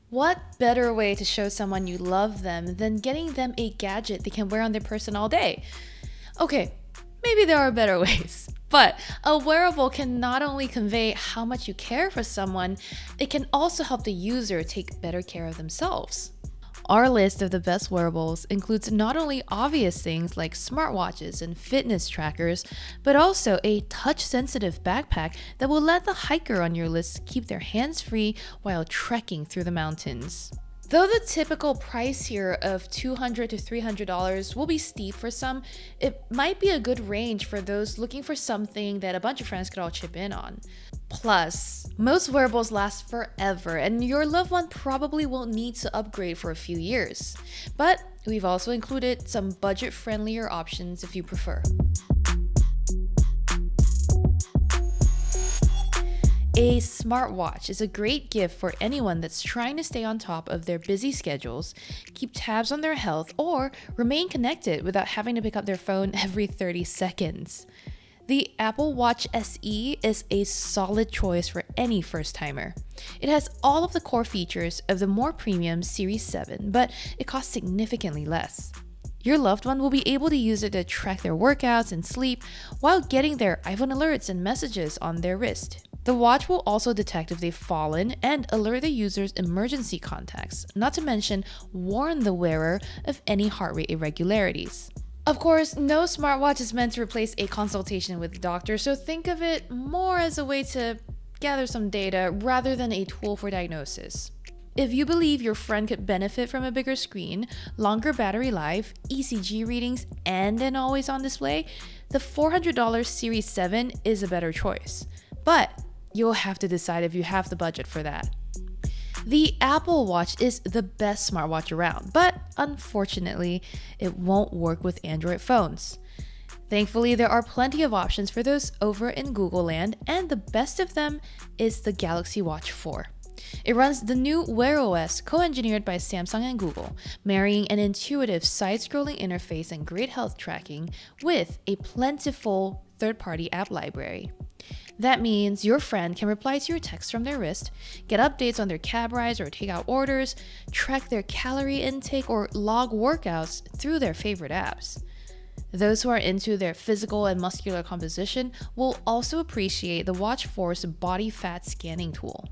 What better way to show someone you love them than getting them a gadget they can wear on their person all day? Okay, maybe there are better ways. But a wearable can not only convey how much you care for someone, it can also help the user take better care of themselves. Our list of the best wearables includes not only obvious things like smartwatches and fitness trackers, but also a touch-sensitive backpack that will let the hiker on your list keep their hands free while trekking through the mountains. Though the typical price here of $200 to $300 will be steep for some, it might be a good range for those looking for something that a bunch of friends could all chip in on. Plus, most wearables last forever and your loved one probably won't need to upgrade for a few years. But we've also included some budget-friendlier options if you prefer. A smartwatch is a great gift for anyone that's trying to stay on top of their busy schedules, keep tabs on their health, or remain connected without having to pick up their phone every 30 seconds. The Apple Watch SE is a solid choice for any first-timer. It has all of the core features of the more premium Series 7, but it costs significantly less. Your loved one will be able to use it to track their workouts and sleep while getting their iPhone alerts and messages on their wrist. The watch will also detect if they've fallen and alert the user's emergency contacts, not to mention warn the wearer of any heart rate irregularities. Of course, no smartwatch is meant to replace a consultation with a doctor, so think of it more as a way to gather some data rather than a tool for diagnosis. If you believe your friend could benefit from a bigger screen, longer battery life, ECG readings, and an always-on display, the $400 Series 7 is a better choice. But you'll have to decide if you have the budget for that. The Apple Watch is the best smartwatch around, but unfortunately, it won't work with Android phones. Thankfully, there are plenty of options for those over in Google land, and the best of them is the Galaxy Watch 4. It runs the new Wear OS co-engineered by Samsung and Google, marrying an intuitive side-scrolling interface and great health tracking with a plentiful third-party app library. That means your friend can reply to your text from their wrist, get updates on their cab rides or takeout orders, track their calorie intake, or log workouts through their favorite apps. Those who are into their physical and muscular composition will also appreciate the Watch 4's body fat scanning tool.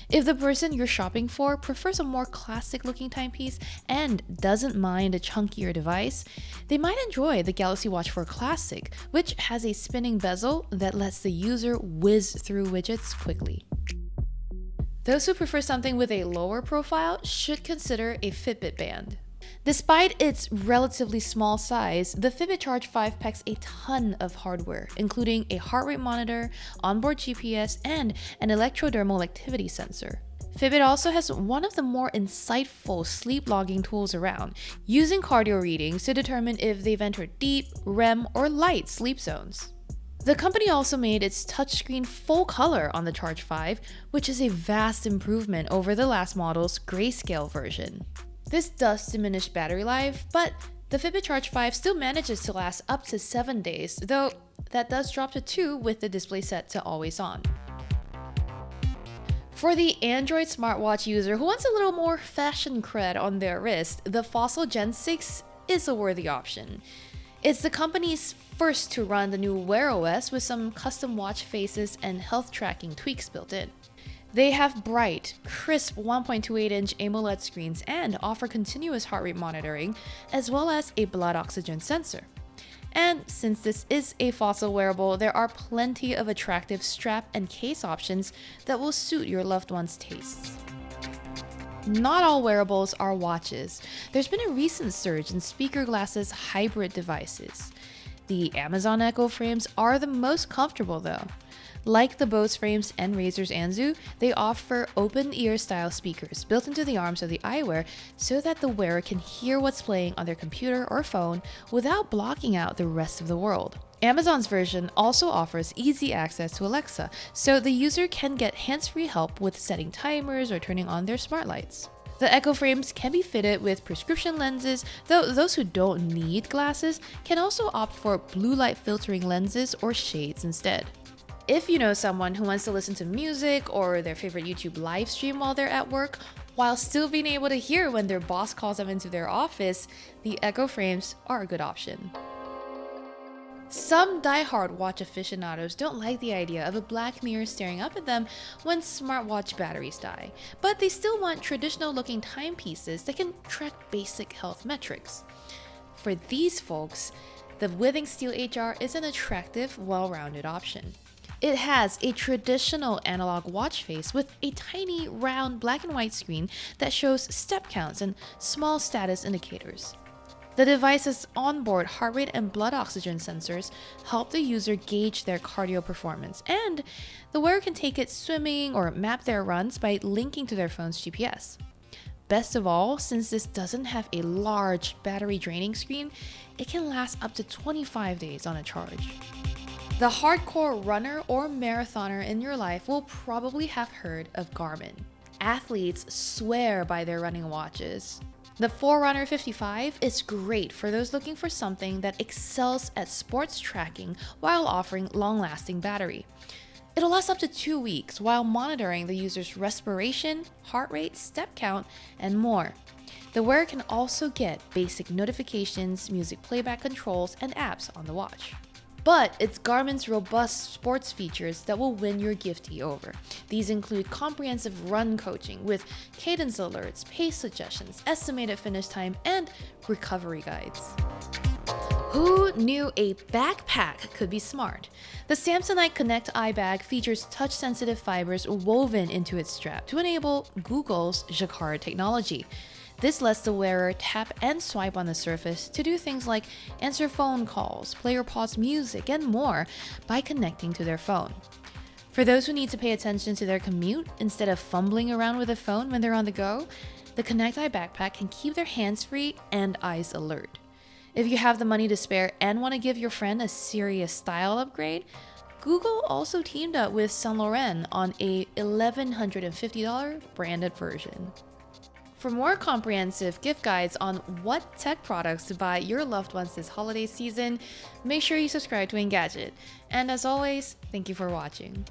If the person you're shopping for prefers a more classic-looking timepiece and doesn't mind a chunkier device, they might enjoy the Galaxy Watch 4 Classic, which has a spinning bezel that lets the user whiz through widgets quickly. Those who prefer something with a lower profile should consider a Fitbit band. Despite its relatively small size, the Fitbit Charge 5 packs a ton of hardware, including a heart rate monitor, onboard GPS, and an electrodermal activity sensor. Fitbit also has one of the more insightful sleep logging tools around, using cardio readings to determine if they've entered deep, REM, or light sleep zones. The company also made its touchscreen full color on the Charge 5, which is a vast improvement over the last model's grayscale version. This does diminish battery life, but the Fitbit Charge 5 still manages to last up to 7 days, though that does drop to 2 with the display set to always on. For the Android smartwatch user who wants a little more fashion cred on their wrist, the Fossil Gen 6 is a worthy option. It's the company's first to run the new Wear OS with some custom watch faces and health tracking tweaks built in. They have bright, crisp 1.28-inch AMOLED screens and offer continuous heart rate monitoring, as well as a blood oxygen sensor. And since this is a Fossil wearable, there are plenty of attractive strap and case options that will suit your loved one's tastes. Not all wearables are watches. There's been a recent surge in speaker glasses hybrid devices. The Amazon Echo frames are the most comfortable though. Like the Bose frames and Razer's Anzu, they offer open-ear style speakers built into the arms of the eyewear so that the wearer can hear what's playing on their computer or phone without blocking out the rest of the world. Amazon's version also offers easy access to Alexa, so the user can get hands-free help with setting timers or turning on their smart lights. The Echo frames can be fitted with prescription lenses, though those who don't need glasses can also opt for blue light filtering lenses or shades instead. If you know someone who wants to listen to music or their favorite YouTube live stream while they're at work, While still being able to hear when their boss calls them into their office, the Echo frames are a good option. Some die-hard watch aficionados don't like the idea of a black mirror staring up at them when smartwatch batteries die, but they still want traditional-looking timepieces that can track basic health metrics. For these folks, the Withings Steel HR is an attractive, well-rounded option. It has a traditional analog watch face with a tiny, round black and white screen that shows step counts and small status indicators. The device's onboard heart rate and blood oxygen sensors help the user gauge their cardio performance, and the wearer can take it swimming or map their runs by linking to their phone's GPS. Best of all, since this doesn't have a large battery draining screen, it can last up to 25 days on a charge. The hardcore runner or marathoner in your life will probably have heard of Garmin. Athletes swear by their running watches. The Forerunner 55 is great for those looking for something that excels at sports tracking while offering long-lasting battery. It'll last up to 2 weeks while monitoring the user's respiration, heart rate, step count, and more. The wearer can also get basic notifications, music playback controls, and apps on the watch. But it's Garmin's robust sports features that will win your giftee over. These include comprehensive run coaching with cadence alerts, pace suggestions, estimated finish time, and recovery guides. Who knew a backpack could be smart? The Samsonite Connect Eye bag features touch-sensitive fibers woven into its strap to enable Google's Jacquard technology. This lets the wearer tap and swipe on the surface to do things like answer phone calls, play or pause music, and more by connecting to their phone. For those who need to pay attention to their commute instead of fumbling around with a phone when they're on the go, the Connect Eye backpack can keep their hands free and eyes alert. If you have the money to spare and want to give your friend a serious style upgrade, Google also teamed up with Saint Laurent on a $1,150 branded version. For more comprehensive gift guides on what tech products to buy your loved ones this holiday season, make sure you subscribe to Engadget. And as always, thank you for watching.